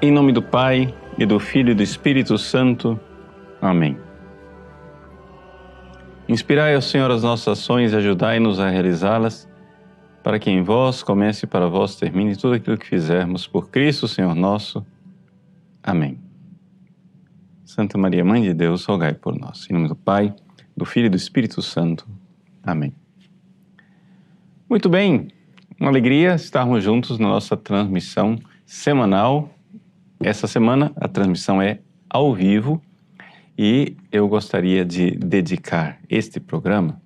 Em nome do Pai, e do Filho e do Espírito Santo. Amém. Inspirai, ó Senhor, as nossas ações e ajudai-nos a realizá-las, para que em vós comece e para vós termine tudo aquilo que fizermos. Por Cristo, Senhor nosso. Amém. Santa Maria, Mãe de Deus, rogai por nós. Em nome do Pai, do Filho e do Espírito Santo. Amém. Muito bem, uma alegria estarmos juntos na nossa transmissão semanal. Essa semana a transmissão é ao vivo e eu gostaria de dedicar este programa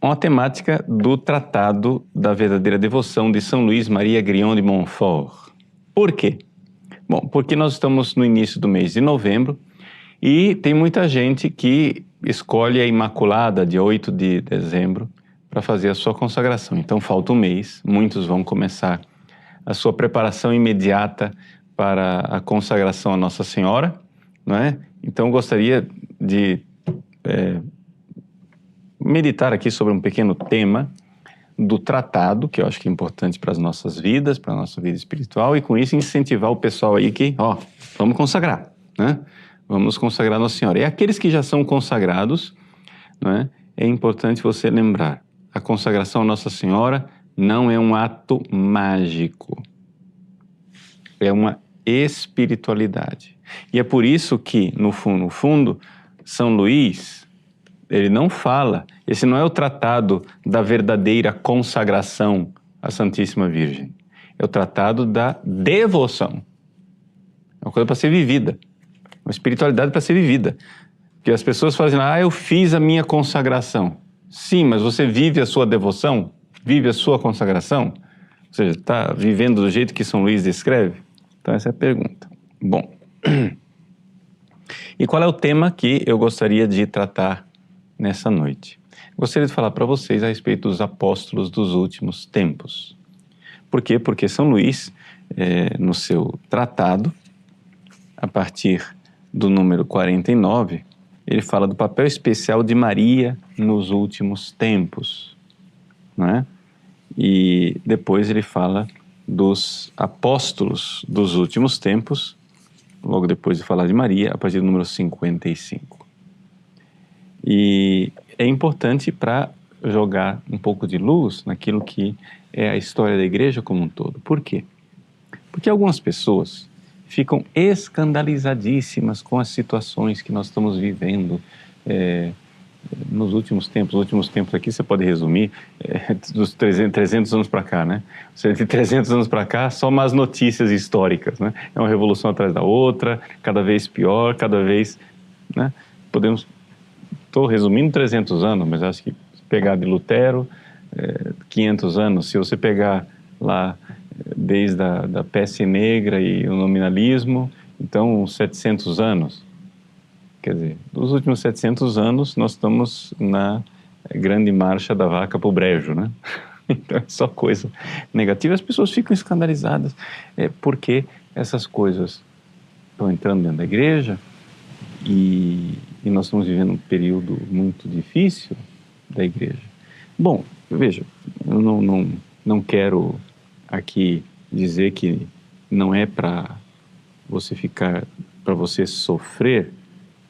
a uma temática do Tratado da Verdadeira Devoção de São Luís Maria Grignion de Montfort. Por quê? Bom, porque nós estamos no início do mês de novembro e tem muita gente que escolhe a Imaculada, dia 8 de dezembro, para fazer a sua consagração. Então falta um mês, muitos vão começar a sua preparação imediata para a consagração a Nossa Senhora, não é? Então gostaria de meditar aqui sobre um pequeno tema do tratado, que eu acho que é importante para as nossas vidas, para a nossa vida espiritual, e com isso incentivar o pessoal aí que, vamos consagrar, né? Vamos consagrar Nossa Senhora. E aqueles que já são consagrados, não é? É importante você lembrar, a consagração a Nossa Senhora não é um ato mágico, é uma espiritualidade. E é por isso que, no fundo, São Luís, ele não fala, esse não é o tratado da verdadeira consagração à Santíssima Virgem, é o tratado da devoção. É uma coisa para ser vivida, uma espiritualidade para ser vivida. Porque as pessoas fazem, eu fiz a minha consagração. Sim, mas você vive a sua devoção? Vive a sua consagração? Ou seja, está vivendo do jeito que São Luís descreve? Então essa é a pergunta. Bom, e qual é o tema que eu gostaria de tratar nessa noite? Gostaria de falar para vocês a respeito dos apóstolos dos últimos tempos. Por quê? Porque São Luís, no seu tratado, a partir do número 49, ele fala do papel especial de Maria nos últimos tempos, não é? E depois ele fala dos apóstolos dos últimos tempos, logo depois de falar de Maria, a partir do número 55. E é importante para jogar um pouco de luz naquilo que é a história da igreja como um todo. Por quê? Porque algumas pessoas ficam escandalizadíssimas com as situações que nós estamos vivendo nos últimos tempos. Os últimos tempos aqui você pode resumir dos 300 anos para cá, né? Ou seja, de 300 anos para cá, só más notícias históricas, né? É uma revolução atrás da outra, cada vez pior, cada vez, né? Estou resumindo 300 anos, mas acho que se pegar de Lutero, 500 anos, se você pegar lá desde a peste negra e o nominalismo, então 700 anos. Quer dizer, dos últimos 700 anos, nós estamos na grande marcha da vaca para o brejo, né? Então é só coisa negativa. As pessoas ficam escandalizadas porque essas coisas estão entrando dentro da igreja e nós estamos vivendo um período muito difícil da igreja. Bom, veja, eu não quero aqui dizer que não é para você sofrer.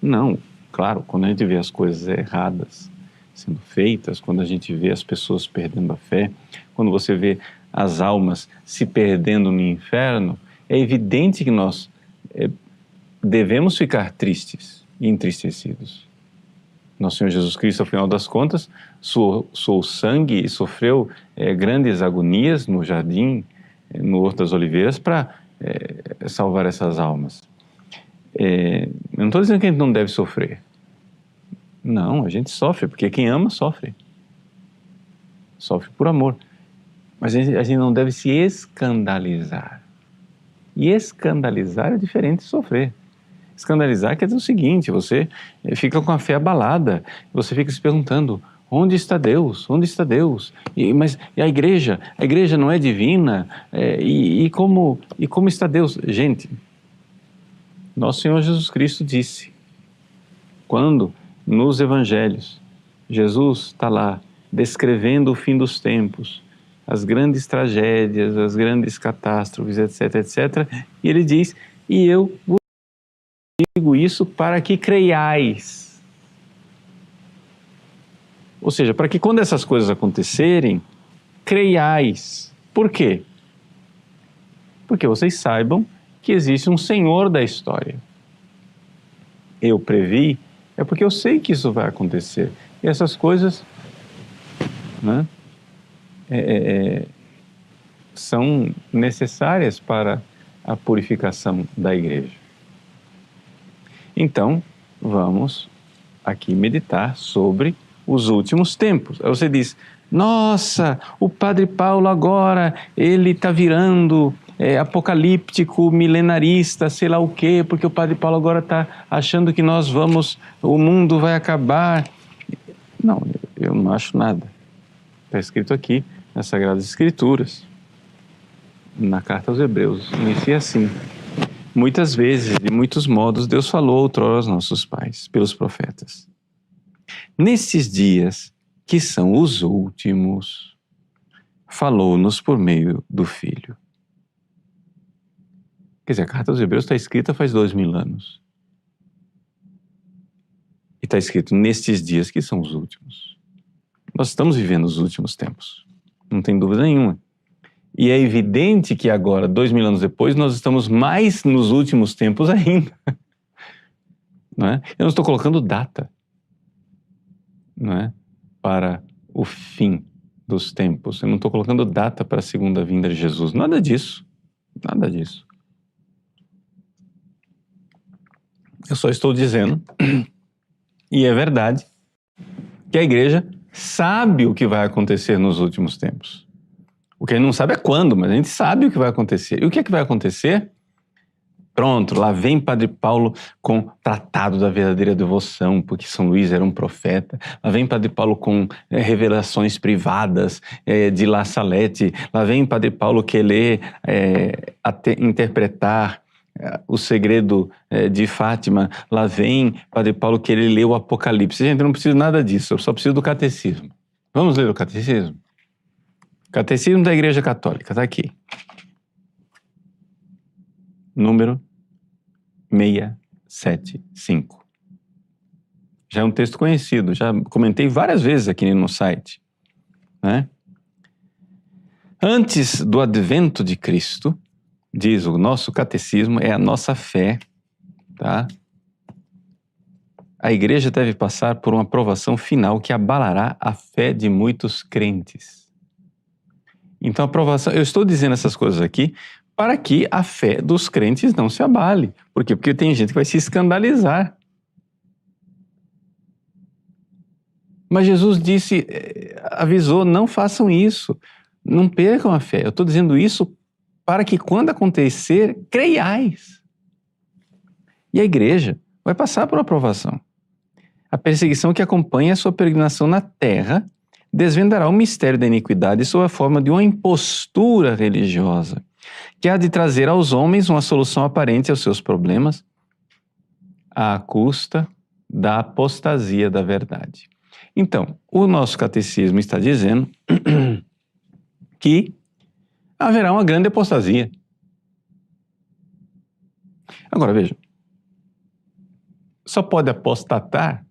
Não, claro, quando a gente vê as coisas erradas sendo feitas, quando a gente vê as pessoas perdendo a fé, quando você vê as almas se perdendo no inferno, é evidente que nós devemos ficar tristes e entristecidos. Nosso Senhor Jesus Cristo, ao final das contas, suou sangue e sofreu grandes agonias no jardim, no Horto das Oliveiras, para salvar essas almas. Eu não estou dizendo que a gente não deve sofrer. Não, a gente sofre, porque quem ama, sofre. Sofre por amor. Mas a gente não deve se escandalizar. E escandalizar é diferente de sofrer. Escandalizar quer dizer o seguinte, você fica com a fé abalada, você fica se perguntando, onde está Deus? Onde está Deus? Mas a igreja não é divina? E como está Deus? Gente, nosso Senhor Jesus Cristo disse, quando nos evangelhos Jesus está lá descrevendo o fim dos tempos, as grandes tragédias, as grandes catástrofes, etc, etc. E ele diz, e eu vos digo isso para que creiais. Ou seja, para que quando essas coisas acontecerem, creiais. Por quê? Porque vocês saibam que existe um Senhor da história. Eu previ, é porque eu sei que isso vai acontecer. E essas coisas, né, são necessárias para a purificação da igreja. Então, vamos aqui meditar sobre os últimos tempos. Aí você diz, nossa, o Padre Paulo agora, ele está virando apocalíptico, milenarista, sei lá o quê, porque o Padre Paulo agora está achando que o mundo vai acabar. Não, eu não acho nada. Está escrito aqui nas Sagradas Escrituras, na Carta aos Hebreus, inicia assim. Muitas vezes, de muitos modos, Deus falou outrora aos nossos pais, pelos profetas. Nesses dias, que são os últimos, falou-nos por meio do Filho. Quer dizer, a Carta aos Hebreus está escrita faz 2000 anos. E está escrito nestes dias que são os últimos. Nós estamos vivendo os últimos tempos, não tem dúvida nenhuma. E é evidente que agora, 2000 anos depois, nós estamos mais nos últimos tempos ainda. Não é? Eu não estou colocando data, não é, para o fim dos tempos. Eu não estou colocando data para a segunda vinda de Jesus. Nada disso. Nada disso. Eu só estou dizendo, e é verdade, que a igreja sabe o que vai acontecer nos últimos tempos. O que a gente não sabe é quando, mas a gente sabe o que vai acontecer. E o que é que vai acontecer? Pronto, lá vem Padre Paulo com o Tratado da Verdadeira Devoção, porque São Luís era um profeta. Lá vem Padre Paulo com revelações privadas de La Salette. Lá vem Padre Paulo que lê, interpretar o segredo de Fátima. Lá vem Padre Paulo que ele lê o Apocalipse. Gente, eu não preciso nada disso, eu só preciso do catecismo. Vamos ler o catecismo? Catecismo da Igreja Católica, está aqui. Número 675. Já é um texto conhecido, já comentei várias vezes aqui no site, né? Antes do advento de Cristo, diz o nosso catecismo, é a nossa fé, tá? A igreja deve passar por uma provação final que abalará a fé de muitos crentes. Então, a provação, eu estou dizendo essas coisas aqui para que a fé dos crentes não se abale. Por quê? Porque tem gente que vai se escandalizar. Mas Jesus disse, avisou, não façam isso, não percam a fé. Eu estou dizendo isso para que quando acontecer, creiais. E a igreja vai passar por uma provação. A perseguição que acompanha a sua peregrinação na terra desvendará o mistério da iniquidade sob a forma de uma impostura religiosa, que há de trazer aos homens uma solução aparente aos seus problemas, à custa da apostasia da verdade. Então, o nosso catecismo está dizendo que haverá uma grande apostasia. Agora, veja, só pode apostatar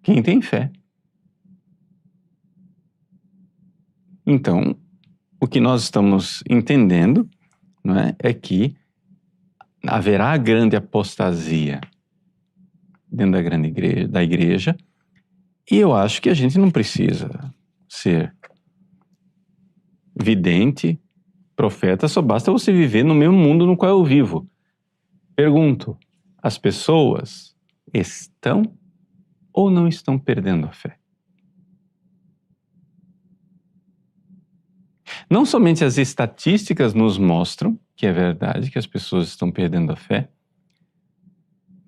quem tem fé. Então, o que nós estamos entendendo, não é, é que haverá grande apostasia dentro da igreja, e eu acho que a gente não precisa ser vidente, profeta, só basta você viver no mesmo mundo no qual eu vivo. Pergunto, as pessoas estão ou não estão perdendo a fé? Não somente as estatísticas nos mostram que é verdade que as pessoas estão perdendo a fé,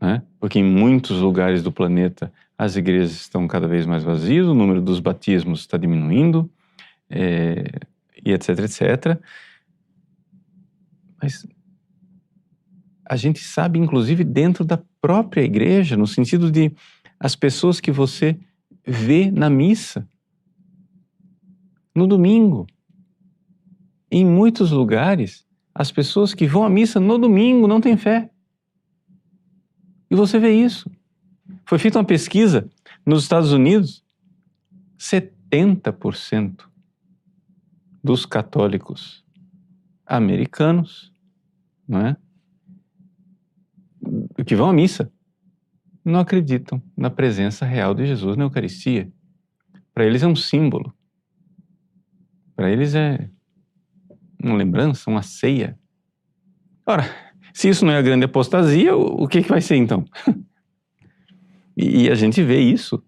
né? Porque em muitos lugares do planeta as igrejas estão cada vez mais vazias, o número dos batismos está diminuindo, e etc, etc. Mas a gente sabe, inclusive, dentro da própria igreja, no sentido de as pessoas que você vê na missa, no domingo. Em muitos lugares, as pessoas que vão à missa no domingo não têm fé. E você vê isso. Foi feita uma pesquisa nos Estados Unidos, 70% dos católicos americanos, não é, que vão à missa, não acreditam na presença real de Jesus na Eucaristia. Para eles é um símbolo. Para eles é uma lembrança, uma ceia. Ora, se isso não é a grande apostasia, o que vai ser então? E a gente vê isso,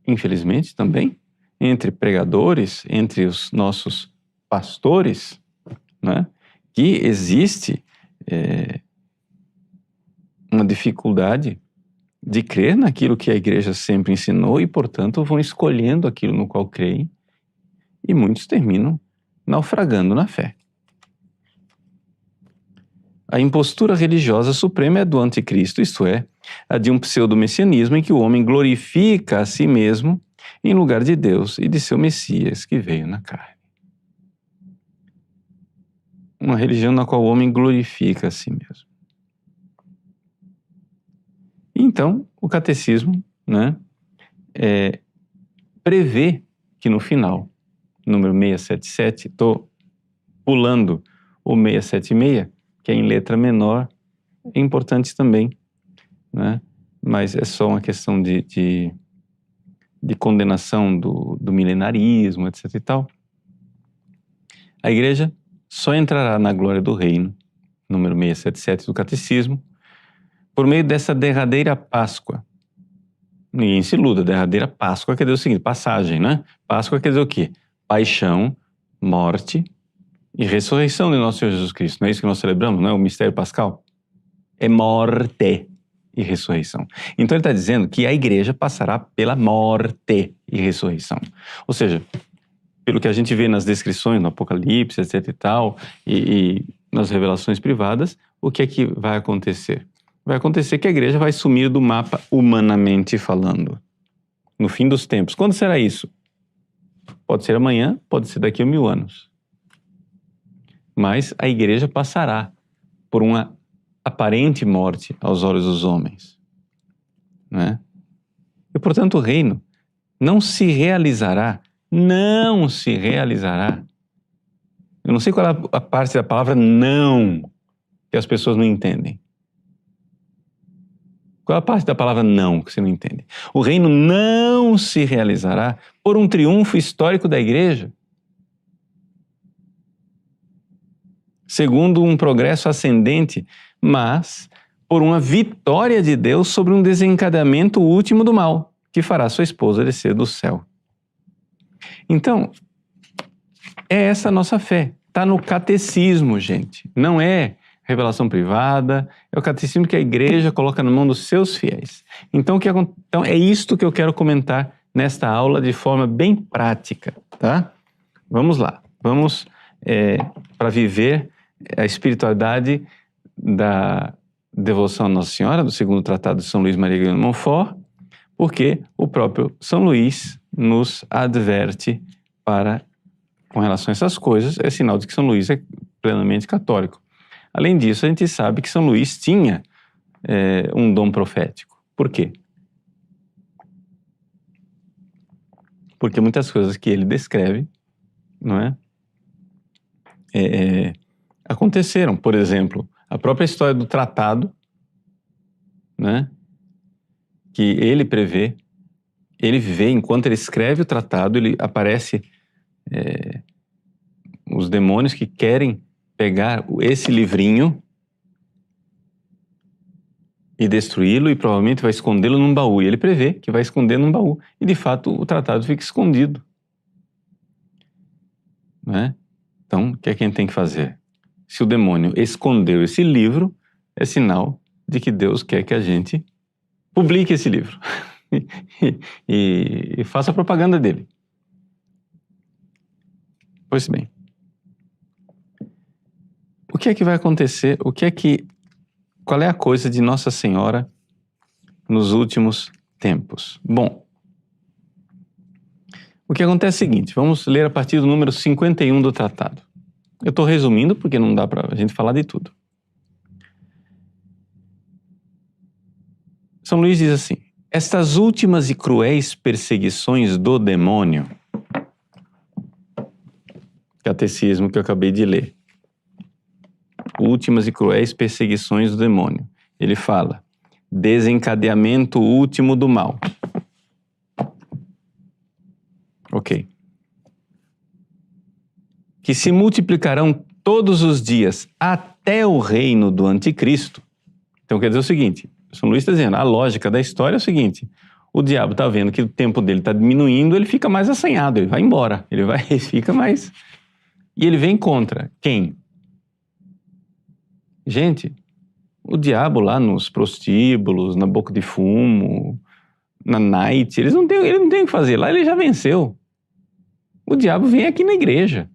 infelizmente também, entre pregadores, entre os nossos pastores, né, que existe uma dificuldade de crer naquilo que a igreja sempre ensinou e, portanto, vão escolhendo aquilo no qual creem, e muitos terminam naufragando na fé. A impostura religiosa suprema é do anticristo, isto é, a de um pseudo-messianismo em que o homem glorifica a si mesmo em lugar de Deus e de seu Messias que veio na carne. Uma religião na qual o homem glorifica a si mesmo. Então, o catecismo, né, prevê que no final, número 677, estou pulando o 676, que é em letra menor, é importante também, né, mas é só uma questão de condenação do milenarismo, etc. e tal. A igreja só entrará na glória do reino, número 677 do catecismo, por meio dessa derradeira Páscoa. Ninguém se iluda, derradeira Páscoa quer dizer o seguinte, passagem, né? Páscoa quer dizer o quê? Paixão, morte e ressurreição de nosso Senhor Jesus Cristo. Não é isso que nós celebramos, não é o mistério pascal? É morte e ressurreição. Então ele está dizendo que a igreja passará pela morte e ressurreição. Ou seja, pelo que a gente vê nas descrições, no Apocalipse, etc e tal, e nas revelações privadas, o que é que vai acontecer? Vai acontecer que a igreja vai sumir do mapa humanamente falando. No fim dos tempos. Quando será isso? Pode ser amanhã, pode ser daqui a 1000 anos. Mas a igreja passará por uma aparente morte aos olhos dos homens. Né? E, portanto, o reino não se realizará. Eu não sei qual é a parte da palavra não que as pessoas não entendem. Qual é a parte da palavra não que você não entende? O reino não se realizará por um triunfo histórico da igreja, segundo um progresso ascendente, mas por uma vitória de Deus sobre um desencadeamento último do mal, que fará sua esposa descer do céu. Então, é essa a nossa fé. Está no catecismo, gente. Não é revelação privada, é o catecismo que a igreja coloca na mão dos seus fiéis. Então é isto que eu quero comentar nesta aula de forma bem prática, tá? Vamos lá. Vamos para viver a espiritualidade da devoção à Nossa Senhora, do segundo tratado de São Luís Maria Grignion de Montfort, porque o próprio São Luís nos adverte com relação a essas coisas, é sinal de que São Luís é plenamente católico. Além disso, a gente sabe que São Luís tinha um dom profético. Por quê? Porque muitas coisas que ele descreve, não é? Aconteceram. Por exemplo, a própria história do tratado, né? Que ele prevê, ele vê, enquanto ele escreve o tratado, ele aparece os demônios que querem pegar esse livrinho e destruí-lo e provavelmente vai escondê-lo num baú. E ele prevê que vai esconder num baú. E de fato o tratado fica escondido. Né? Então, o que é que a gente tem que fazer? Se o demônio escondeu esse livro, é sinal de que Deus quer que a gente publique esse livro e faça a propaganda dele. Pois bem. O que é que vai acontecer? Qual é a coisa de Nossa Senhora nos últimos tempos? Bom, O que acontece é o seguinte, vamos ler a partir do número 51 do tratado. Eu estou resumindo porque não dá para a gente falar de tudo. São Luís diz assim: estas últimas e cruéis perseguições do demônio, catecismo que eu acabei de ler, últimas e cruéis perseguições do demônio, ele fala, desencadeamento último do mal. Ok. Que se multiplicarão todos os dias até o reino do anticristo. Então quer dizer o seguinte, São Luís está dizendo, a lógica da história é o seguinte, o diabo está vendo que o tempo dele está diminuindo, ele fica mais assanhado, ele vai embora, ele fica mais... E ele vem contra quem? Gente, o diabo lá nos prostíbulos, na boca de fumo, na night, ele não tem o que fazer, lá ele já venceu. O diabo vem aqui na igreja.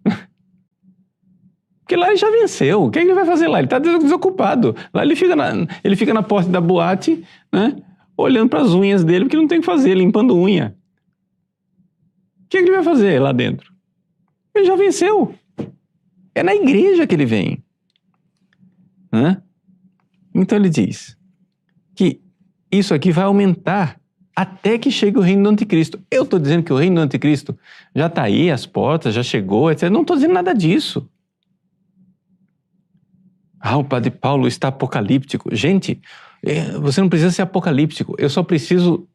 Porque lá ele já venceu. O que ele vai fazer lá? Ele está desocupado. Lá ele fica na porta da boate, né, olhando para as unhas dele, porque não tem o que fazer, limpando unha. O que ele vai fazer lá dentro? Ele já venceu. É na igreja que ele vem. Né? Então ele diz que isso aqui vai aumentar até que chegue o reino do anticristo. Eu estou dizendo que o reino do anticristo já está aí, as portas, já chegou, etc. Não estou dizendo nada disso. O padre Paulo está apocalíptico. Gente, você não precisa ser apocalíptico. Eu só preciso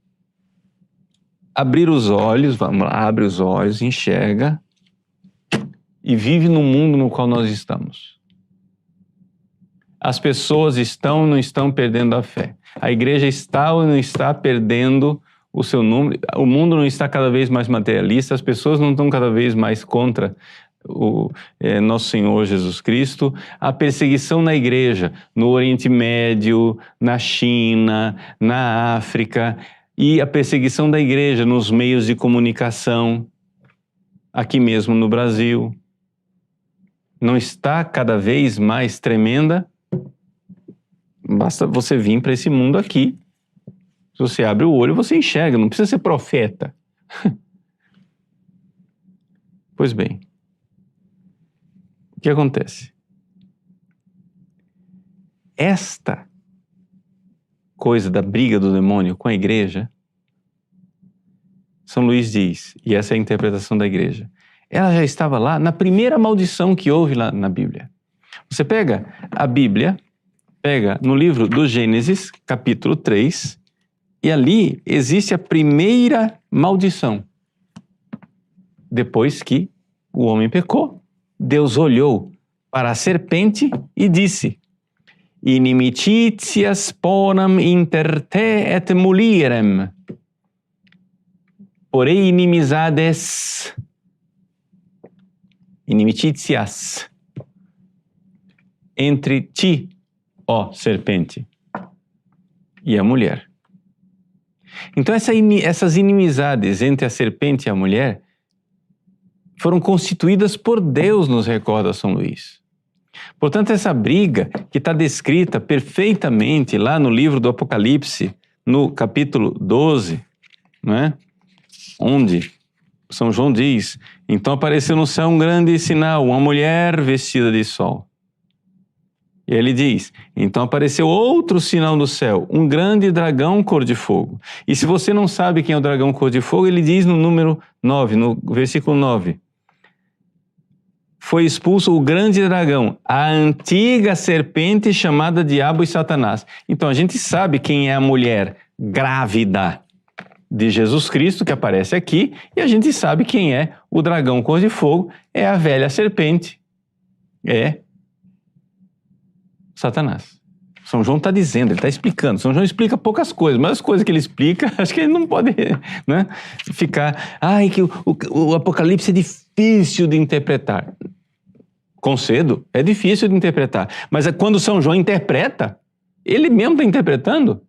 abrir os olhos, vamos lá, abre os olhos, enxerga e vive no mundo no qual nós estamos. As pessoas estão ou não estão perdendo a fé. A igreja está ou não está perdendo o seu número. O mundo não está cada vez mais materialista, as pessoas não estão cada vez mais contra o nosso Senhor Jesus Cristo. A perseguição na igreja, no Oriente Médio, na China, na África, e a perseguição da igreja nos meios de comunicação, aqui mesmo no Brasil, não está cada vez mais tremenda? Basta você vir para esse mundo aqui. Se você abre o olho, você enxerga, não precisa ser profeta. Pois bem, o que acontece? Esta coisa da briga do demônio com a igreja, São Luís diz, e essa é a interpretação da igreja, ela já estava lá na primeira maldição que houve lá na Bíblia. Você pega a Bíblia, pega no livro do Gênesis, capítulo 3, e ali existe a primeira maldição. Depois que o homem pecou, Deus olhou para a serpente e disse: inimicitias ponam inter te et mulierem, porém inimizades, inimicitias, entre ti, ó serpente, e a mulher. Então essas inimizades entre a serpente e a mulher foram constituídas por Deus, nos recorda São Luís. Portanto, essa briga que está descrita perfeitamente lá no livro do Apocalipse, no capítulo 12, não é? Onde São João diz, então apareceu no céu um grande sinal, uma mulher vestida de sol. E ele diz, então apareceu outro sinal no céu, um grande dragão cor de fogo. E se você não sabe quem é o dragão cor de fogo, ele diz no número 9, no versículo 9. Foi expulso o grande dragão, a antiga serpente chamada Diabo e Satanás. Então a gente sabe quem é a mulher grávida de Jesus Cristo, que aparece aqui, e a gente sabe quem é o dragão cor de fogo, é a velha serpente, é Satanás. São João está dizendo, ele está explicando. São João explica poucas coisas, mas as coisas que ele explica, acho que ele não pode, né, ficar... que o Apocalipse é difícil de interpretar. Concedo, é difícil de interpretar. Mas quando São João interpreta, ele mesmo está interpretando.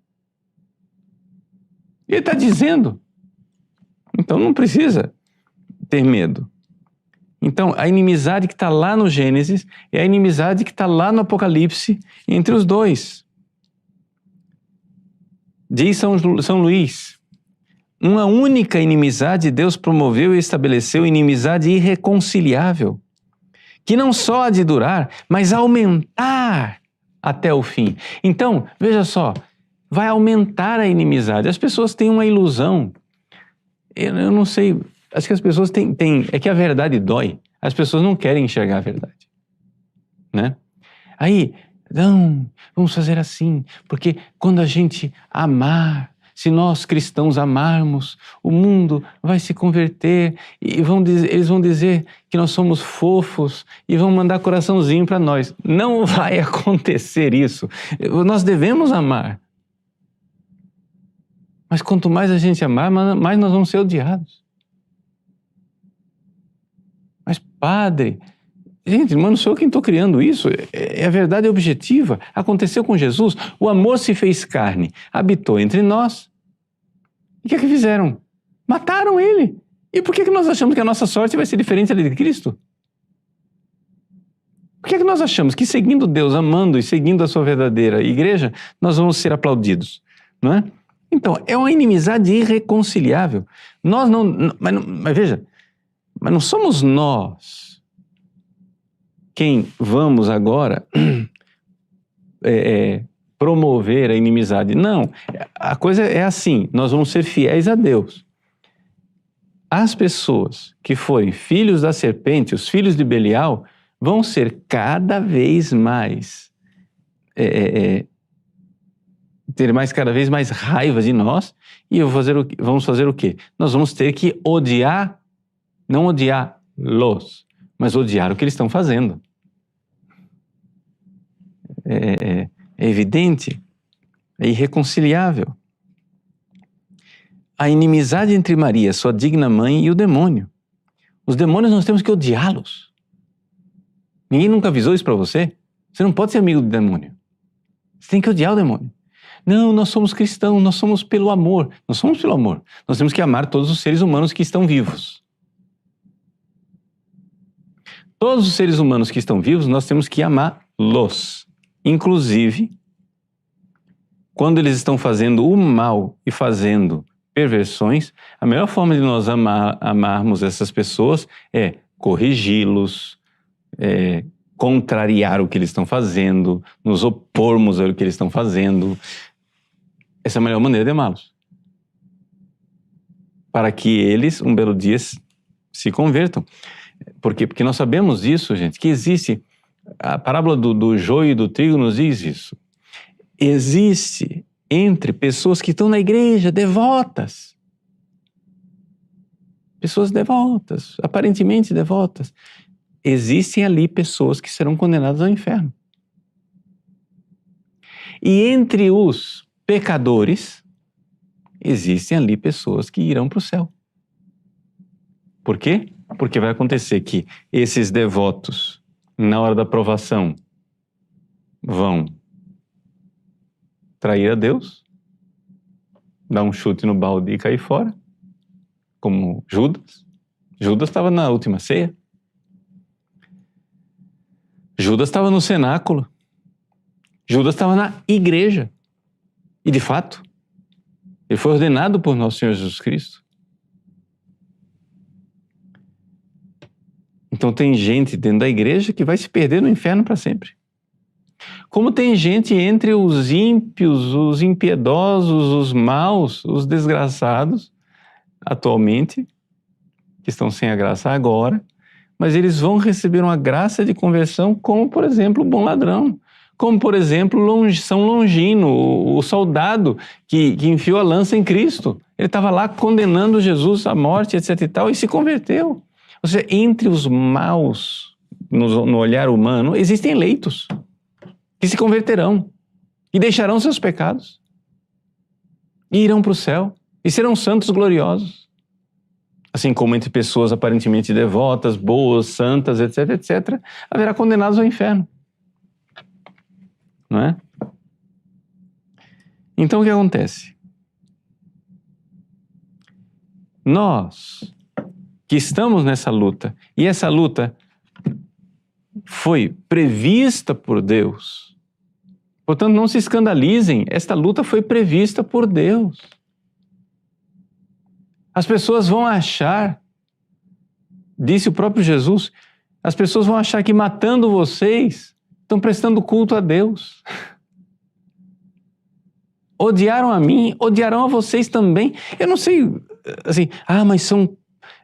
Ele está dizendo. Então não precisa ter medo. Então, a inimizade que está lá no Gênesis é a inimizade que está lá no Apocalipse entre os dois. Diz São Luís, uma única inimizade, Deus promoveu e estabeleceu inimizade irreconciliável, que não só há de durar, mas aumentar até o fim. Então, veja só, vai aumentar a inimizade. As pessoas têm uma ilusão. Eu não sei, acho que as pessoas têm... É que a verdade dói. As pessoas não querem enxergar a verdade, né? Aí, não, vamos fazer assim, porque quando a gente amar, se nós cristãos amarmos, o mundo vai se converter e eles vão dizer que nós somos fofos e vão mandar coraçãozinho para nós. Não vai acontecer isso. Nós devemos amar. Mas quanto mais a gente amar, mais nós vamos ser odiados. Mas padre, gente, não sou eu quem estou criando isso, a verdade objetiva. Aconteceu com Jesus, o amor se fez carne, habitou entre nós. E o que é que fizeram? Mataram ele. E por que nós achamos que a nossa sorte vai ser diferente da de Cristo? Por que nós achamos que seguindo Deus, amando e seguindo a sua verdadeira igreja, nós vamos ser aplaudidos? Não é? Então, é uma inimizade irreconciliável. Nós mas veja, mas não somos nós quem vamos agora promover a inimizade. Não, a coisa é assim, nós vamos ser fiéis a Deus. As pessoas que forem filhos da serpente, os filhos de Belial, vão ser cada vez mais, ter cada vez mais raiva de nós, e vamos fazer o quê? Nós vamos ter que odiar, não odiá-los, mas odiar o que eles estão fazendo. É evidente, é irreconciliável. A inimizade entre Maria, sua digna mãe, e o demônio. Os demônios nós temos que odiá-los. Ninguém nunca avisou isso para você? Você não pode ser amigo do demônio. Você tem que odiar o demônio. Não, nós somos cristãos, nós somos pelo amor. Nós somos pelo amor. Nós temos que amar todos os seres humanos que estão vivos. Todos os seres humanos que estão vivos, nós temos que amá-los. Inclusive, quando eles estão fazendo o mal e fazendo perversões, a melhor forma de nós amarmos essas pessoas é corrigi-los, contrariar o que eles estão fazendo, nos opormos ao que eles estão fazendo. Essa é a melhor maneira de amá-los. Para que eles, um belo dia, se convertam. Por quê? Porque nós sabemos disso, gente, que existe... A parábola do joio e do trigo nos diz isso. Existe entre pessoas que estão na igreja, devotas. Pessoas devotas, aparentemente devotas. Existem ali pessoas que serão condenadas ao inferno. E entre os pecadores, existem ali pessoas que irão para o céu. Por quê? Porque vai acontecer que esses devotos, na hora da provação, vão trair a Deus, dar um chute no balde e cair fora, como Judas. Judas estava na última ceia. Judas estava no cenáculo. Judas estava na igreja. E, de fato, ele foi ordenado por nosso Senhor Jesus Cristo. Então tem gente dentro da igreja que vai se perder no inferno para sempre. Como tem gente entre os ímpios, os impiedosos, os maus, os desgraçados, atualmente, que estão sem a graça agora, mas eles vão receber uma graça de conversão como, por exemplo, o bom ladrão. Como, por exemplo, São Longino, o soldado que enfiou a lança em Cristo. Ele estava lá condenando Jesus à morte, etc. e tal, e se converteu. Ou seja, entre os maus, no olhar humano, existem eleitos que se converterão e deixarão seus pecados e irão para o céu e serão santos gloriosos. Assim como entre pessoas aparentemente devotas, boas, santas, etc., etc., haverá condenados ao inferno. Não é? Então o que acontece? Nós que estamos nessa luta, e essa luta foi prevista por Deus. Portanto, não se escandalizem, esta luta foi prevista por Deus. As pessoas vão achar, disse o próprio Jesus, as pessoas vão achar que matando vocês estão prestando culto a Deus. Odiaram a mim, odiarão a vocês também. Eu não sei, assim, mas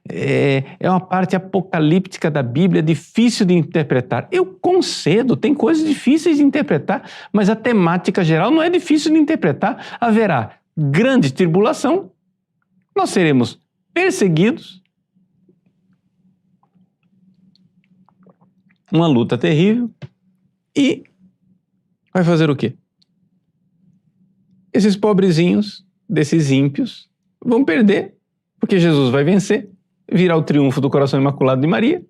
é uma parte apocalíptica da Bíblia difícil de interpretar. Eu concedo, tem coisas difíceis de interpretar, mas a temática geral não é difícil de interpretar. Haverá grande tribulação, nós seremos perseguidos, uma luta terrível, e vai fazer o quê? Esses pobrezinhos, desses ímpios, vão perder, porque Jesus vai vencer, virá o triunfo do coração imaculado de Maria,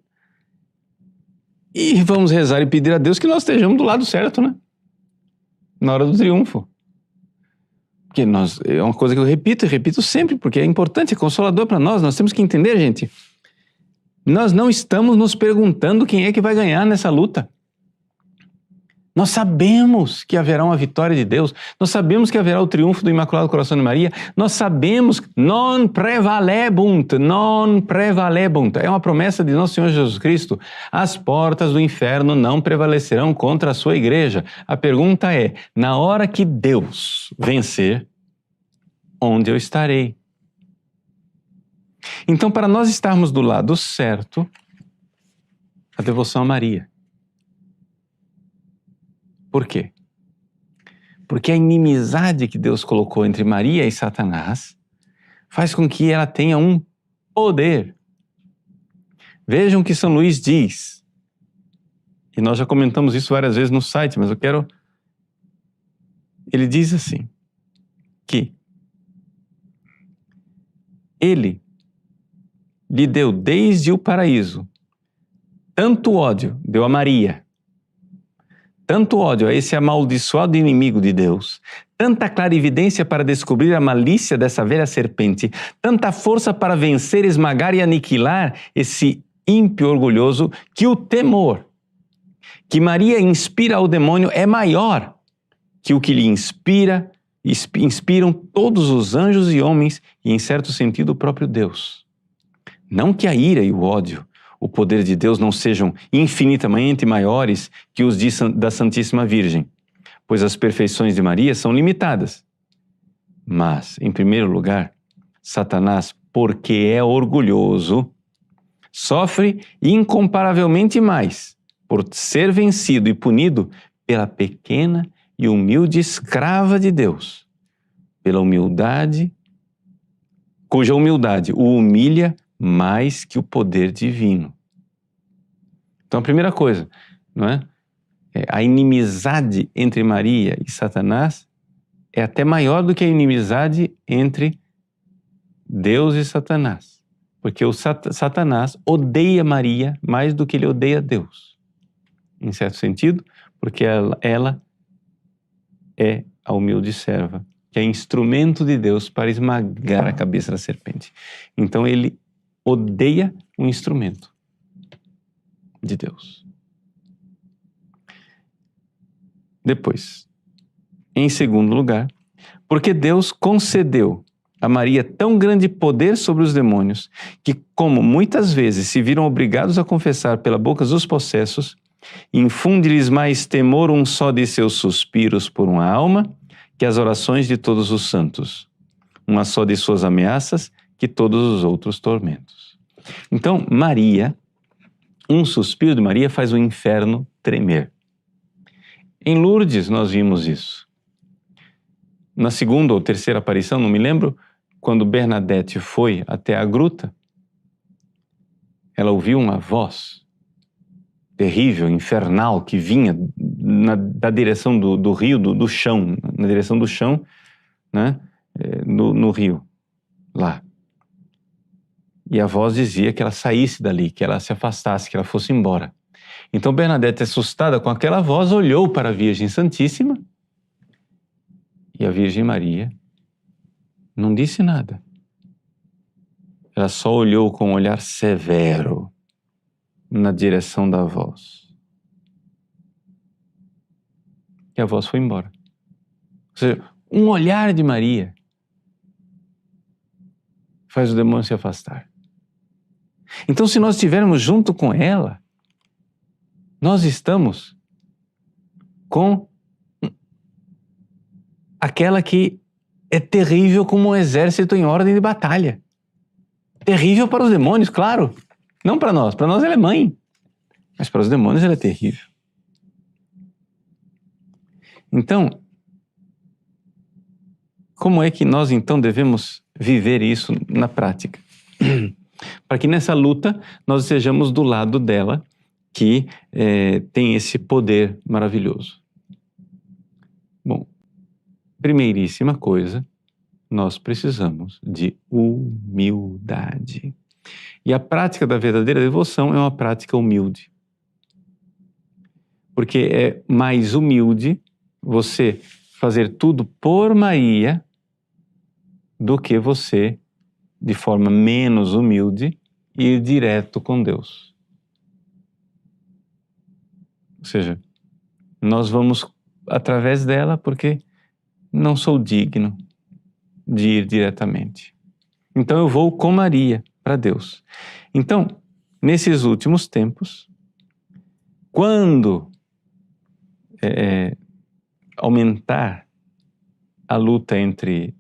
e vamos rezar e pedir a Deus que nós estejamos do lado certo, né? Na hora do triunfo. Porque é uma coisa que eu repito sempre, porque é importante, é consolador para nós temos que entender, gente. Nós não estamos nos perguntando quem é que vai ganhar nessa luta. Nós sabemos que haverá uma vitória de Deus, nós sabemos que haverá o triunfo do Imaculado Coração de Maria, nós sabemos, non prevalebunt, é uma promessa de nosso Senhor Jesus Cristo, as portas do inferno não prevalecerão contra a sua igreja. A pergunta é, na hora que Deus vencer, onde eu estarei? Então, para nós estarmos do lado certo, a devoção a Maria. Por quê? Porque a inimizade que Deus colocou entre Maria e Satanás faz com que ela tenha um poder. Vejam o que São Luís diz. E nós já comentamos isso várias vezes no site, mas ele diz assim, que ele lhe deu desde o paraíso tanto ódio, deu a Maria, tanto ódio a esse amaldiçoado inimigo de Deus, tanta clarividência para descobrir a malícia dessa velha serpente, tanta força para vencer, esmagar e aniquilar esse ímpio orgulhoso, que o temor que Maria inspira ao demônio é maior que o que lhe inspiram todos os anjos e homens e, em certo sentido, o próprio Deus. Não que a ira e o ódio, o poder de Deus não sejam infinitamente maiores que os da Santíssima Virgem, pois as perfeições de Maria são limitadas. Mas, em primeiro lugar, Satanás, porque é orgulhoso, sofre incomparavelmente mais por ser vencido e punido pela pequena e humilde escrava de Deus, pela humildade, cuja humildade o humilha mais que o poder divino. Então, a primeira coisa, não é? A inimizade entre Maria e Satanás é até maior do que a inimizade entre Deus e Satanás, porque o Satanás odeia Maria mais do que ele odeia Deus, em certo sentido, porque ela é a humilde serva, que é instrumento de Deus para esmagar a cabeça da serpente. Então ele odeia o instrumento de Deus. Depois, em segundo lugar, porque Deus concedeu a Maria tão grande poder sobre os demônios, que como muitas vezes se viram obrigados a confessar pela boca dos possessos, infunde-lhes mais temor um só de seus suspiros por uma alma que as orações de todos os santos, uma só de suas ameaças que todos os outros tormentos. Então, Maria, um suspiro de Maria faz o inferno tremer. Em Lourdes nós vimos isso. Na segunda ou terceira aparição, não me lembro, quando Bernadette foi até a gruta, ela ouviu uma voz terrível, infernal, que vinha da direção do rio, do chão, na direção do chão, né? No rio, lá. E a voz dizia que ela saísse dali, que ela se afastasse, que ela fosse embora. Então Bernadette, assustada com aquela voz, olhou para a Virgem Santíssima e a Virgem Maria não disse nada. Ela só olhou com um olhar severo na direção da voz. E a voz foi embora. Ou seja, um olhar de Maria faz o demônio se afastar. Então, se nós estivermos junto com ela, nós estamos com aquela que é terrível como um exército em ordem de batalha. Terrível para os demônios, claro. Não para nós. Para nós ela é mãe. Mas para os demônios ela é terrível. Então, como é que nós então devemos viver isso na prática? Para que nessa luta nós estejamos do lado dela, que tem esse poder maravilhoso. Bom, primeiríssima coisa, nós precisamos de humildade. E a prática da verdadeira devoção é uma prática humilde. Porque é mais humilde você fazer tudo por Maria do que você, de forma menos humilde, ir direto com Deus. Ou seja, nós vamos através dela porque não sou digno de ir diretamente. Então eu vou com Maria para Deus. Então, nesses últimos tempos, quando aumentar a luta entre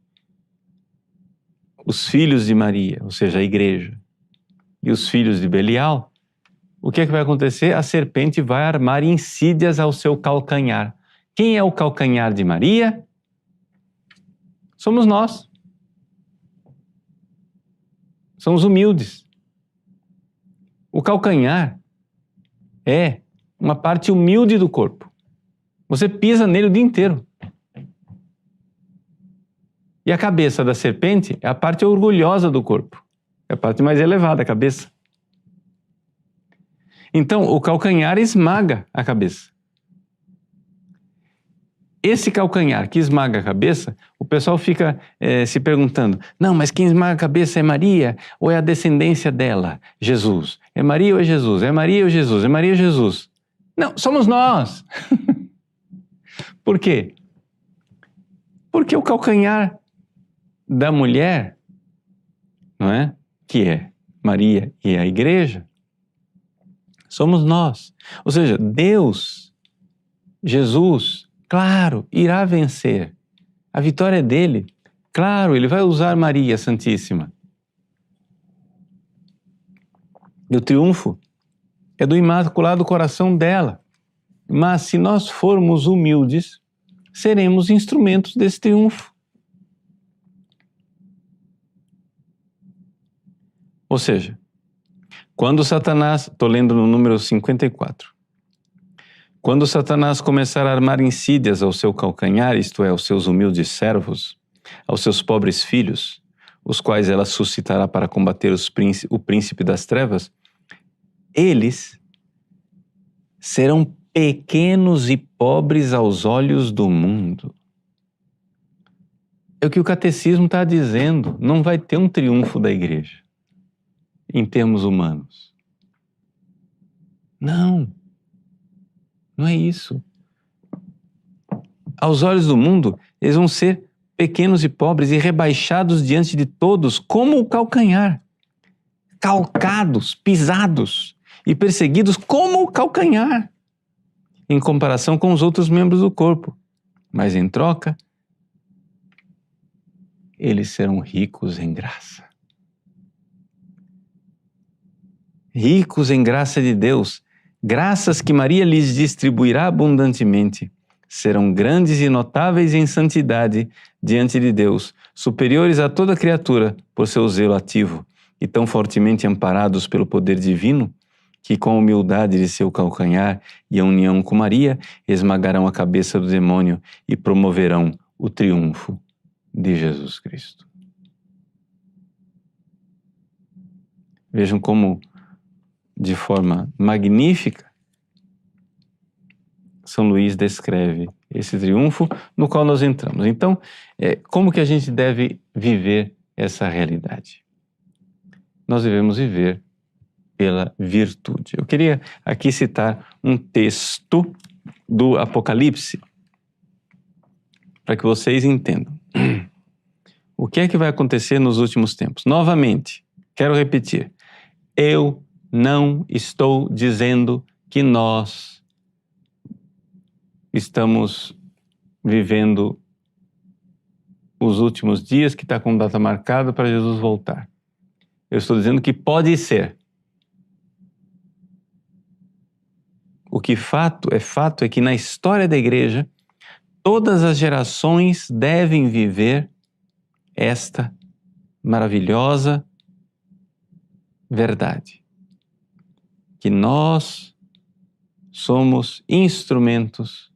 os filhos de Maria, ou seja, a igreja, e os filhos de Belial, o que é que vai acontecer? A serpente vai armar insídias ao seu calcanhar. Quem é o calcanhar de Maria? Somos nós. Somos humildes. O calcanhar é uma parte humilde do corpo. Você pisa nele o dia inteiro. E a cabeça da serpente é a parte orgulhosa do corpo. É a parte mais elevada, a cabeça. Então, o calcanhar esmaga a cabeça. Esse calcanhar que esmaga a cabeça, o pessoal fica se perguntando, não, mas quem esmaga a cabeça é Maria ou é a descendência dela? Jesus. É Maria ou é Jesus? É Maria ou Jesus? É Maria ou Jesus? Não, somos nós. Por quê? Porque o calcanhar da mulher, não é? Que é Maria e a igreja, somos nós. Ou seja, Deus, Jesus, claro, irá vencer. A vitória é dele. Claro, ele vai usar Maria Santíssima. E o triunfo é do Imaculado Coração dela. Mas se nós formos humildes, seremos instrumentos desse triunfo. Ou seja, quando Satanás, estou lendo no número 54, quando Satanás começar a armar insídias ao seu calcanhar, isto é, aos seus humildes servos, aos seus pobres filhos, os quais ela suscitará para combater o príncipe das trevas, eles serão pequenos e pobres aos olhos do mundo. É o que o catecismo está dizendo. Não vai ter um triunfo da igreja em termos humanos. Não é isso. Aos olhos do mundo, eles vão ser pequenos e pobres e rebaixados diante de todos, como o calcanhar. Calcados, pisados e perseguidos como o calcanhar, em comparação com os outros membros do corpo. Mas em troca, eles serão ricos em graça. Ricos em graça de Deus, graças que Maria lhes distribuirá abundantemente, serão grandes e notáveis em santidade diante de Deus, superiores a toda criatura por seu zelo ativo, e tão fortemente amparados pelo poder divino, que com a humildade de seu calcanhar e a união com Maria, esmagarão a cabeça do demônio e promoverão o triunfo de Jesus Cristo. Vejam como, de forma magnífica, São Luís descreve esse triunfo no qual nós entramos. Então, como que a gente deve viver essa realidade? Nós devemos viver pela virtude. Eu queria aqui citar um texto do Apocalipse, para que vocês entendam. O que é que vai acontecer nos últimos tempos? Novamente, quero repetir. Eu não estou dizendo que nós estamos vivendo os últimos dias, que está com data marcada para Jesus voltar. Eu estou dizendo que pode ser. O que fato é que na história da igreja, todas as gerações devem viver esta maravilhosa verdade. Que nós somos instrumentos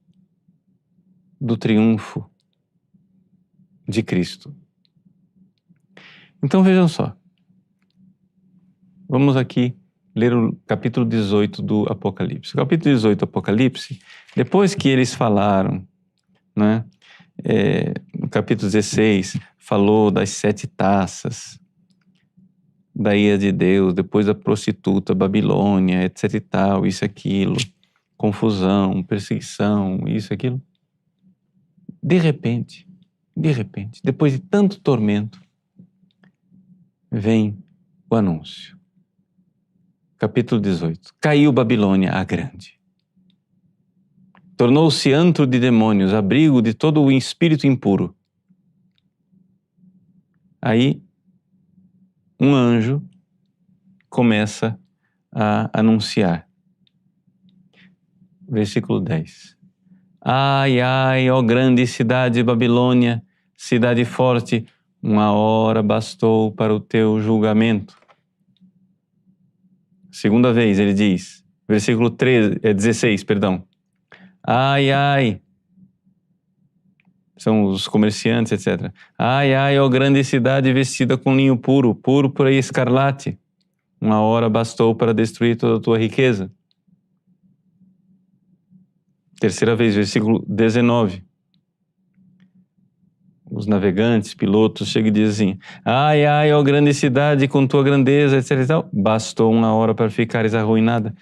do triunfo de Cristo. Então vejam só. Vamos aqui ler o capítulo 18 do Apocalipse. O capítulo 18 do Apocalipse, depois que eles falaram, né, no capítulo 16, falou das 7 taças, da ira de Deus, depois da prostituta, Babilônia, etc e tal, isso e aquilo, confusão, perseguição, isso e aquilo. De repente, depois de tanto tormento, vem o anúncio. Capítulo 18. Caiu Babilônia a grande. Tornou-se antro de demônios, abrigo de todo o espírito impuro. Aí, um anjo começa a anunciar. Versículo 10. Ai, ai, ó grande cidade de Babilônia, cidade forte, uma hora bastou para o teu julgamento. Segunda vez ele diz, versículo 16, perdão. Ai, ai, são os comerciantes, etc. Ai, ai, ó grande cidade vestida com linho puro, púrpura e escarlate. Uma hora bastou para destruir toda a tua riqueza. Terceira vez, versículo 19. Os navegantes, pilotos, chegam e dizem assim, ai, ai, ó grande cidade com tua grandeza, etc e tal. Bastou uma hora para ficares arruinada.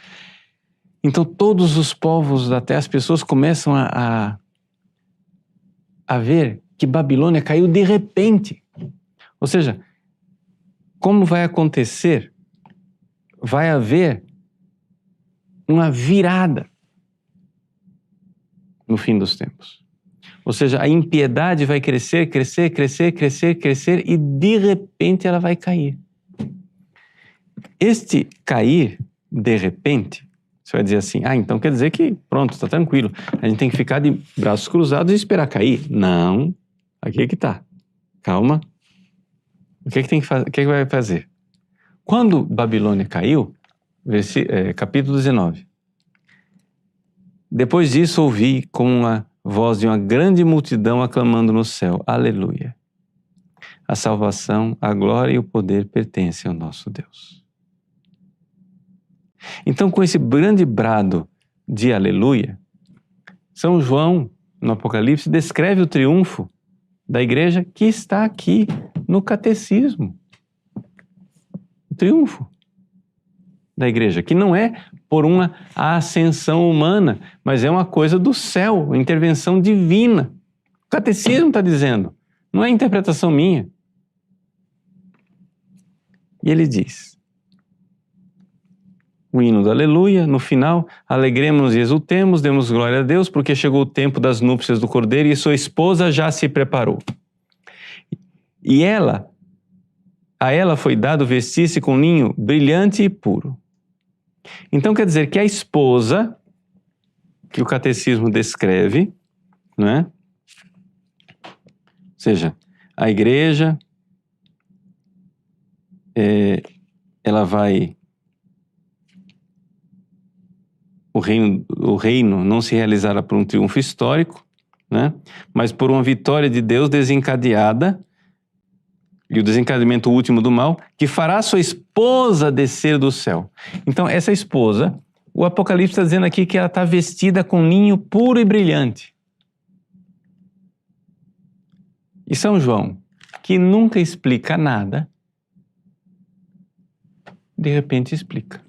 Então todos os povos da terra, as pessoas começam a ver que Babilônia caiu de repente. Ou seja, como vai acontecer? Vai haver uma virada no fim dos tempos. Ou seja, a impiedade vai crescer e de repente ela vai cair. Este cair, de repente, você vai dizer assim, então quer dizer que pronto, está tranquilo. A gente tem que ficar de braços cruzados e esperar cair. Não, aqui é que está. Calma. O que é que tem que fazer? O que é que vai fazer? Quando Babilônia caiu, capítulo 19. Depois disso ouvi com a voz de uma grande multidão aclamando no céu, aleluia. A salvação, a glória e o poder pertencem ao nosso Deus. Então, com esse grande brado de aleluia, São João, no Apocalipse, descreve o triunfo da igreja que está aqui no catecismo. O triunfo da igreja, que não é por uma ascensão humana, mas é uma coisa do céu, intervenção divina. O catecismo está dizendo, não é interpretação minha. E ele diz, o hino do aleluia, no final, alegremos-nos e exultemos, demos glória a Deus, porque chegou o tempo das núpcias do Cordeiro e sua esposa já se preparou. E a ela foi dado vestir-se com linho brilhante e puro. Então quer dizer que a esposa, que o catecismo descreve, não é? Ou seja, a igreja, ela vai... O reino não se realizará por um triunfo histórico, né? Mas por uma vitória de Deus desencadeada, e o desencadeamento último do mal, que fará sua esposa descer do céu. Então, essa esposa, o Apocalipse está dizendo aqui que ela está vestida com linho puro e brilhante. E São João, que nunca explica nada, de repente explica.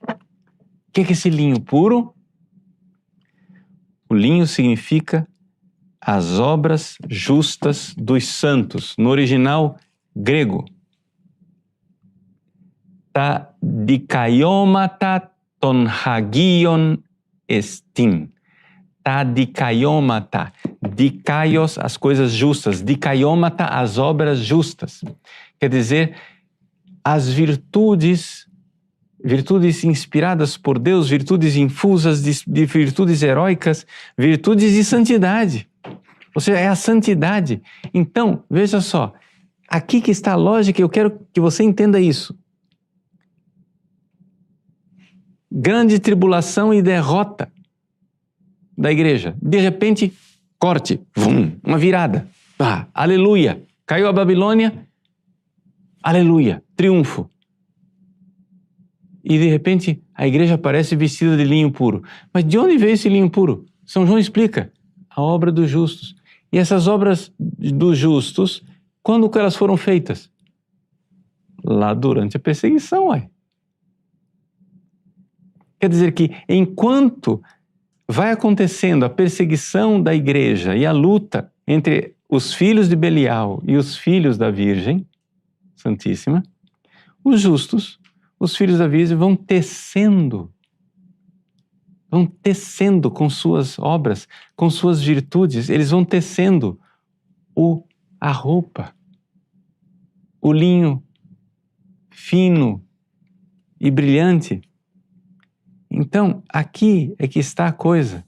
O que é esse linho puro? O linho significa as obras justas dos santos. No original grego, ta dikaiomata ton hagion estin. Ta dikaiomata. Dikaios, as coisas justas. Dikaiomata, as obras justas. Quer dizer, as virtudes inspiradas por Deus, virtudes infusas de virtudes heróicas, virtudes de santidade. Ou seja, é a santidade. Então, veja só, aqui que está a lógica, eu quero que você entenda isso. Grande tribulação e derrota da igreja. De repente, corte, uma virada. Aleluia! Caiu a Babilônia, aleluia, triunfo. E de repente a igreja aparece vestida de linho puro. Mas de onde veio esse linho puro? São João explica, a obra dos justos. E essas obras dos justos, quando elas foram feitas? Lá durante a perseguição, ué. Quer dizer que enquanto vai acontecendo a perseguição da igreja e a luta entre os filhos de Belial e os filhos da Virgem Santíssima, os justos, os filhos da Virgem vão tecendo com suas obras, com suas virtudes, eles vão tecendo a roupa, o linho fino e brilhante. Então, aqui é que está a coisa.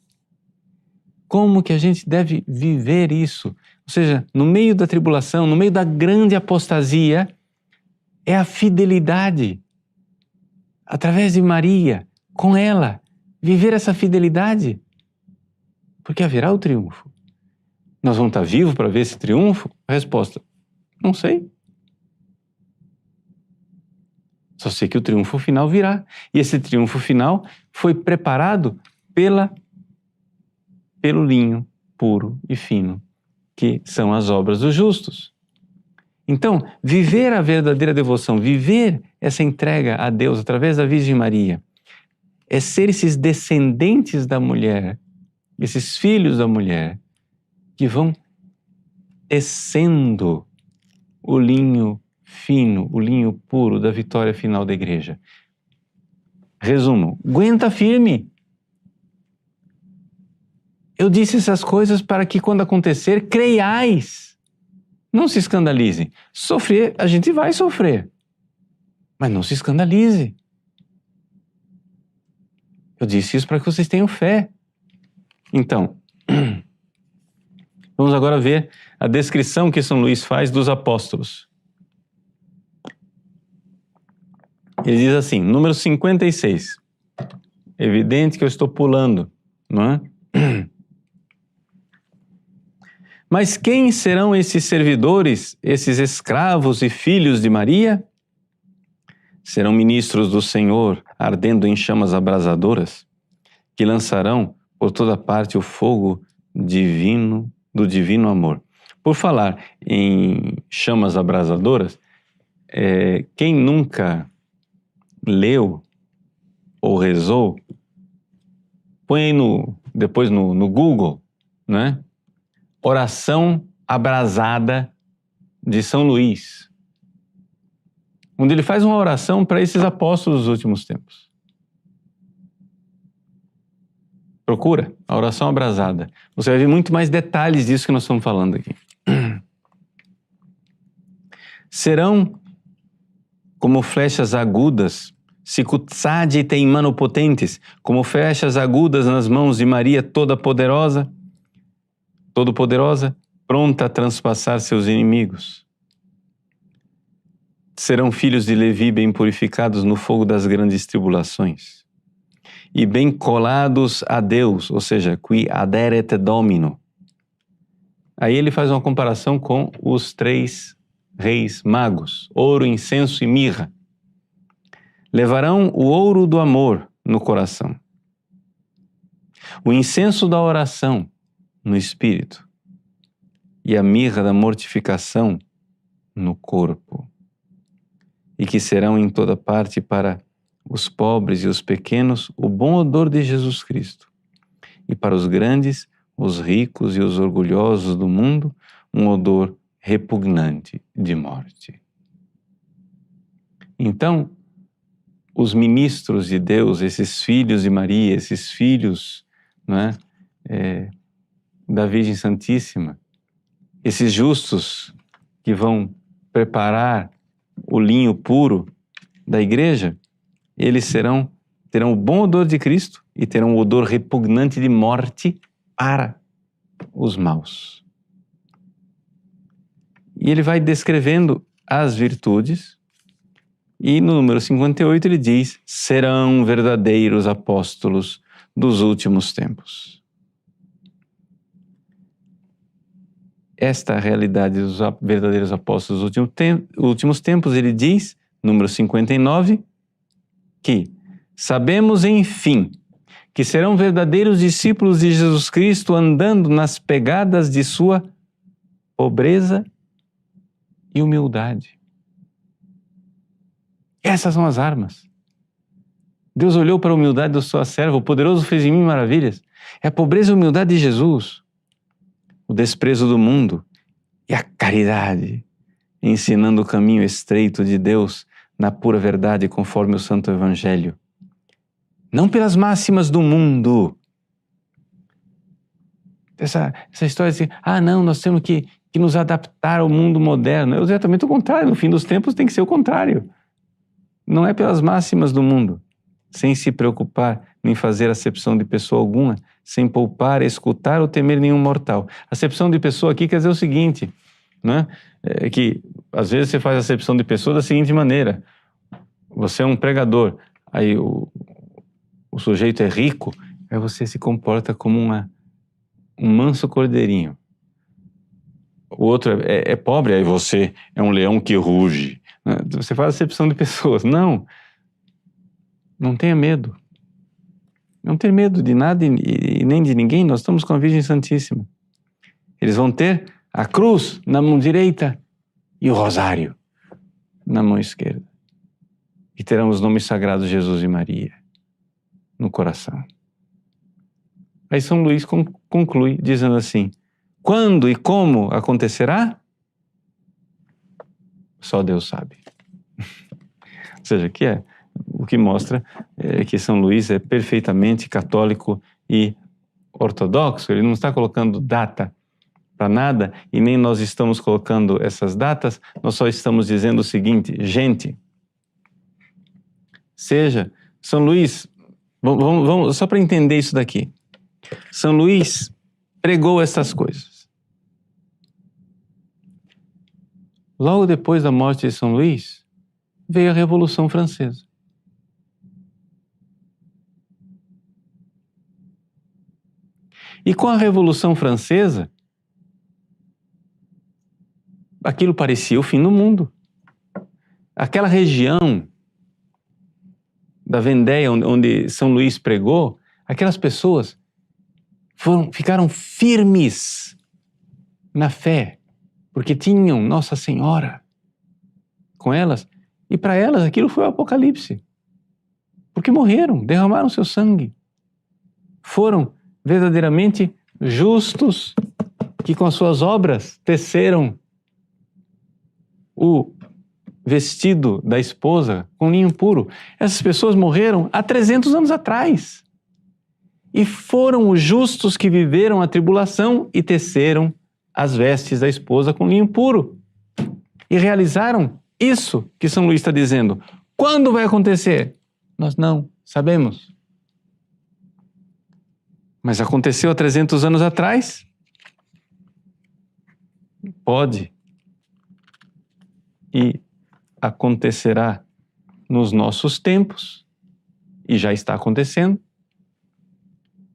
Como que a gente deve viver isso? Ou seja, no meio da tribulação, no meio da grande apostasia, é a fidelidade. Através de Maria, com ela, viver essa fidelidade. Porque haverá o triunfo. Nós vamos estar vivos para ver esse triunfo? A resposta, não sei. Só sei que o triunfo final virá. E esse triunfo final foi preparado pelo linho puro e fino, que são as obras dos justos. Então, viver a verdadeira devoção, viver essa entrega a Deus através da Virgem Maria, é ser esses descendentes da mulher, esses filhos da mulher, que vão tecendo o linho fino, o linho puro da vitória final da igreja. Resumo, aguenta firme. Eu disse essas coisas para que quando acontecer, creiais. Não se escandalizem. Sofrer, a gente vai sofrer. Mas não se escandalize. Eu disse isso para que vocês tenham fé. Então, vamos agora ver a descrição que São Luís faz dos apóstolos. Ele diz assim, número 56. Evidente que eu estou pulando, não é? Mas quem serão esses servidores, esses escravos e filhos de Maria? Serão ministros do Senhor, ardendo em chamas abrasadoras, que lançarão por toda parte o fogo divino, do divino amor. Por falar em chamas abrasadoras, quem nunca leu ou rezou, põe aí depois no Google, né? Oração abrasada de São Luís, onde ele faz uma oração para esses apóstolos dos últimos tempos. Procura a oração abrasada. Você vai ver muito mais detalhes disso que nós estamos falando aqui. Serão como flechas agudas, sicutsade tem mano potentes, como flechas agudas nas mãos de Maria Todo-Poderosa, pronta a transpassar seus inimigos. Serão filhos de Levi bem purificados no fogo das grandes tribulações, e bem colados a Deus, ou seja, qui aderet Domino. Aí ele faz uma comparação com os 3 reis magos, ouro, incenso e mirra. Levarão o ouro do amor no coração, o incenso da oração no espírito e a mirra da mortificação no corpo, e que serão em toda parte para os pobres e os pequenos o bom odor de Jesus Cristo, e para os grandes os ricos e os orgulhosos do mundo um odor repugnante de morte. Então, os ministros de Deus, esses filhos de Maria, esses filhos, não é, da Virgem Santíssima, esses justos que vão preparar o linho puro da igreja, eles terão o bom odor de Cristo e terão o odor repugnante de morte para os maus. E ele vai descrevendo as virtudes, e no número 58 ele diz: serão verdadeiros apóstolos dos últimos tempos. Esta realidade dos verdadeiros apóstolos dos últimos tempos, ele diz, número 59, que sabemos, enfim, que serão verdadeiros discípulos de Jesus Cristo, andando nas pegadas de sua pobreza e humildade. Essas são as armas. Deus olhou para a humildade do sua serva, o poderoso fez em mim maravilhas. É a pobreza e a humildade de Jesus, o desprezo do mundo e a caridade, ensinando o caminho estreito de Deus na pura verdade, conforme o Santo Evangelho. Não pelas máximas do mundo. Essa história de não, nós temos que nos adaptar ao mundo moderno. É exatamente o contrário. No fim dos tempos tem que ser o contrário. Não é pelas máximas do mundo, sem se preocupar nem fazer acepção de pessoa alguma, sem poupar, escutar ou temer nenhum mortal. Acepção de pessoa aqui quer dizer o seguinte, né? É que às vezes você faz acepção de pessoa da seguinte maneira: você é um pregador, aí o sujeito é rico, aí você se comporta como um manso cordeirinho. O outro é pobre, aí você é um leão que ruge. Você faz acepção de pessoas. Não tenha medo. Não tenha medo de nada e nem de ninguém. Nós estamos com a Virgem Santíssima. Eles vão ter a cruz na mão direita e o rosário na mão esquerda. E terão os nomes sagrados Jesus e Maria no coração. Aí São Luís conclui dizendo assim: quando e como acontecerá? Só Deus sabe. Ou seja, o que mostra que São Luís é perfeitamente católico e ortodoxo. Ele não está colocando data para nada e nem nós estamos colocando essas datas. Nós só estamos dizendo o seguinte: gente, São Luís, vamos só para entender isso daqui. São Luís pregou essas coisas. Logo depois da morte de São Luís, veio a Revolução Francesa. E com a Revolução Francesa, aquilo parecia o fim do mundo. Aquela região da Vendéia, onde São Luís pregou, aquelas pessoas ficaram firmes na fé, porque tinham Nossa Senhora com elas, e para elas aquilo foi o Apocalipse. Porque morreram, derramaram seu sangue. Foram verdadeiramente justos, que com as suas obras teceram o vestido da esposa com linho puro. Essas pessoas morreram há 300 anos atrás. E foram os justos que viveram a tribulação e teceram as vestes da esposa com linho puro. E realizaram isso que São Luís está dizendo. Quando vai acontecer? Nós não sabemos. Mas aconteceu há 300 anos atrás? Pode. E acontecerá nos nossos tempos, e já está acontecendo,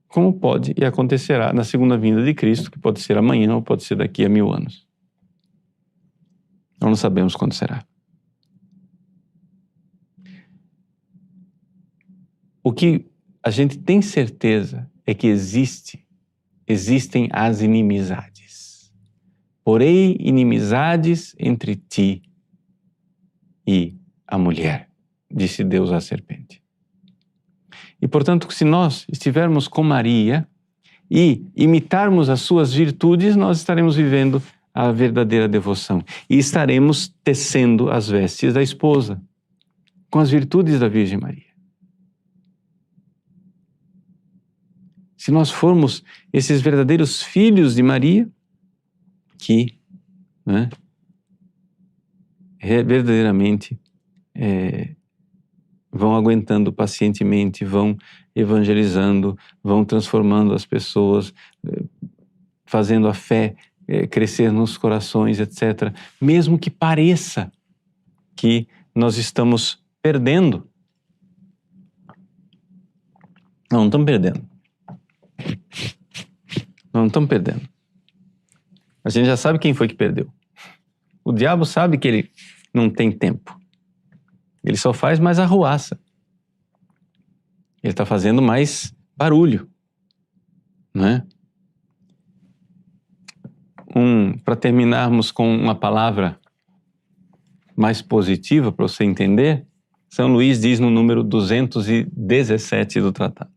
como pode e acontecerá na segunda vinda de Cristo, que pode ser amanhã ou pode ser daqui a 1000 anos. Nós não sabemos quando será. O que a gente tem certeza é que existem as inimizades. Porém, inimizades entre ti e a mulher, disse Deus à serpente. E, portanto, se nós estivermos com Maria, e imitarmos as suas virtudes, nós estaremos vivendo a verdadeira devoção e estaremos tecendo as vestes da esposa com as virtudes da Virgem Maria. Se nós formos esses verdadeiros filhos de Maria, que verdadeiramente vão aguentando pacientemente, vão evangelizando, vão transformando as pessoas, fazendo a fé crescer nos corações, etc. Mesmo que pareça que nós estamos perdendo. Não estamos perdendo. Não estamos perdendo. A gente já sabe quem foi que perdeu. O diabo sabe que ele não tem tempo. Ele só faz mais arruaça. Ele está fazendo mais barulho, não é? Para terminarmos com uma palavra mais positiva para você entender, São Luís diz no número 217 do tratado,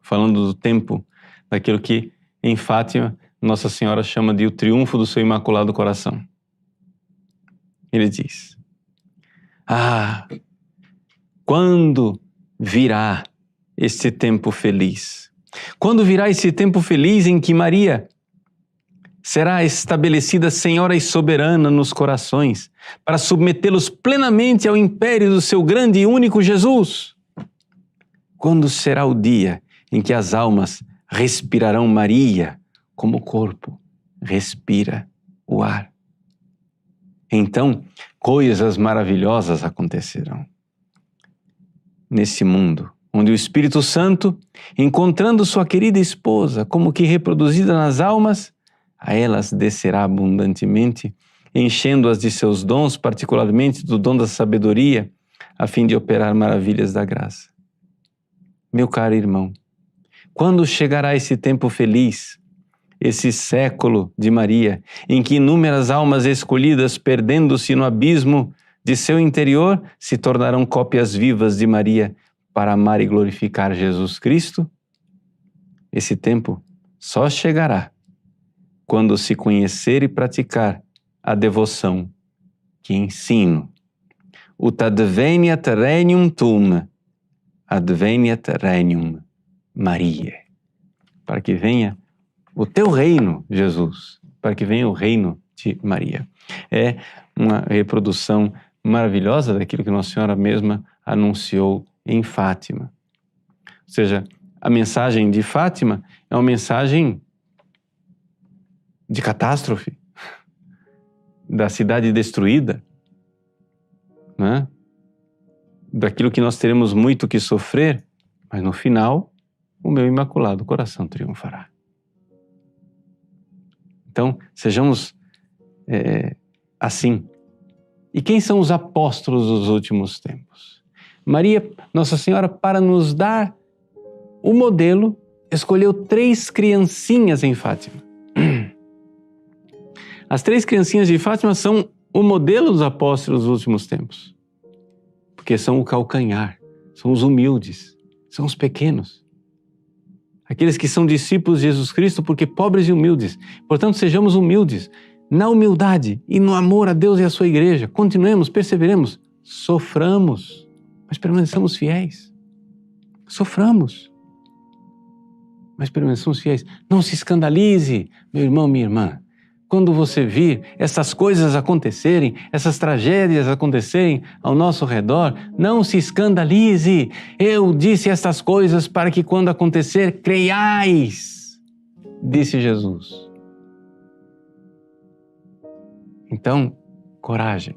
falando do tempo daquilo que em Fátima Nossa Senhora chama de o triunfo do seu Imaculado Coração. Ele diz: quando virá este tempo feliz? Quando virá esse tempo feliz em que Maria será estabelecida Senhora e soberana nos corações, para submetê-los plenamente ao império do seu grande e único Jesus? Quando será o dia em que as almas respirarão Maria, como o corpo respira o ar? Então, coisas maravilhosas acontecerão. Nesse mundo, onde o Espírito Santo, encontrando sua querida esposa como que reproduzida nas almas, a elas descerá abundantemente, enchendo-as de seus dons, particularmente do dom da sabedoria, a fim de operar maravilhas da graça. Meu caro irmão, quando chegará esse tempo feliz, esse século de Maria, em que inúmeras almas escolhidas, perdendo-se no abismo de seu interior, se tornarão cópias vivas de Maria para amar e glorificar Jesus Cristo? Esse tempo só chegará quando se conhecer e praticar a devoção que ensino. Ut adveniat regnum tuum, adveniat regnum Mariae. Para que venha o teu reino, Jesus, para que venha o reino de Maria. É uma reprodução maravilhosa daquilo que Nossa Senhora mesma anunciou em Fátima. Ou seja, a mensagem de Fátima é uma mensagem de catástrofe, da cidade destruída, né? Daquilo que nós teremos muito que sofrer, mas no final, o meu Imaculado Coração triunfará. Então, sejamos assim. E quem são os apóstolos dos últimos tempos? Maria, Nossa Senhora, para nos dar o modelo, escolheu 3 criancinhas em Fátima. As 3 criancinhas de Fátima são o modelo dos apóstolos dos últimos tempos. Porque são o calcanhar, são os humildes, são os pequenos. Aqueles que são discípulos de Jesus Cristo porque pobres e humildes. Portanto, sejamos humildes na humildade e no amor a Deus e à sua igreja. Continuemos, perseveremos, soframos, mas permaneçamos fiéis. Soframos, mas permaneçamos fiéis. Não se escandalize, meu irmão, minha irmã. Quando você vir essas coisas acontecerem, essas tragédias acontecerem ao nosso redor, não se escandalize. Eu disse estas coisas para que quando acontecer, creiais, disse Jesus. Então, coragem.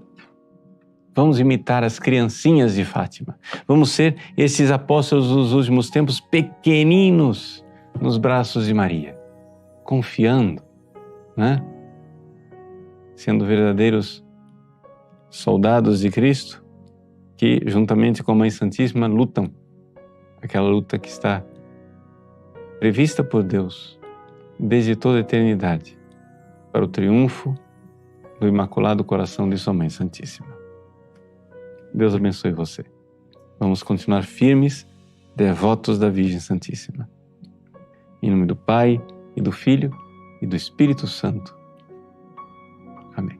Vamos imitar as criancinhas de Fátima. Vamos ser esses apóstolos dos últimos tempos pequeninos nos braços de Maria, confiando, né? Sendo verdadeiros soldados de Cristo, que juntamente com a Mãe Santíssima lutam, aquela luta que está prevista por Deus desde toda a eternidade, para o triunfo do Imaculado Coração de sua Mãe Santíssima. Deus abençoe você. Vamos continuar firmes, devotos da Virgem Santíssima. Em nome do Pai, e do Filho, e do Espírito Santo. Amém.